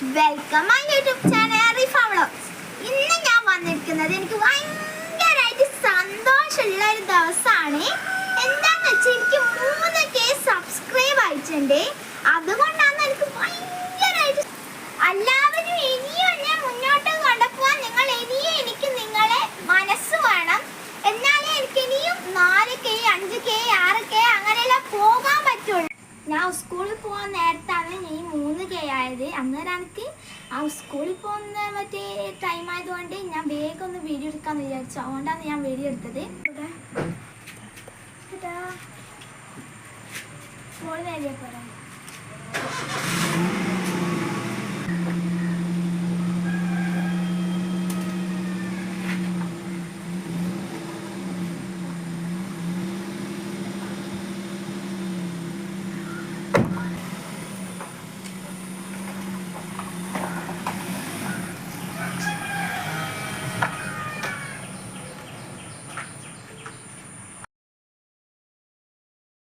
Welcome my YouTube channel Rifa vlogs. ഇന്ന് ഞാൻ വന്നിരിക്കുന്നത് എനിക്ക് ഭയങ്കരമായിട്ട് സന്തോഷമുള്ള ഒരു ദിവസമാണ്. എന്താന്ന് വെച്ചാൽ എനിക്ക് 3K സബ്സ്ക്രൈബ് ആയിട്ടുണ്ട്. അതുകൊണ്ടാണ് എനിക്ക് ഭയങ്കരമായിട്ട് എല്ലാവരും ഇനിയും എന്നെ മുന്നോട്ട് കൊണ്ടുപോകാൻ നിങ്ങൾ ഇനിയും എനിക്ക് നിങ്ങളെ മനസ്സ് വേണം. എന്നാലേ എനിക്ക് ഇനിയും 4K 5K 6K അങ്ങനെയെല്ലാം പോകാൻ പറ്റുള്ളൂ. ഞാൻ സ്കൂളിൽ പോകാൻ നേരത്താണ് ഞാൻ 3K ആയത്. അന്നേരം എനിക്ക് ആ സ്കൂളിൽ പോകുന്ന മറ്റേ ടൈം ആയതുകൊണ്ട് ഞാൻ വേഗം ഒന്ന് വീഡിയോ എടുക്കാമെന്ന് വിചാരിച്ചു. അതുകൊണ്ടാണ് ഞാൻ വീഡിയോ എടുത്തത്. സ്കൂളിൽ നേരിയ പോലെ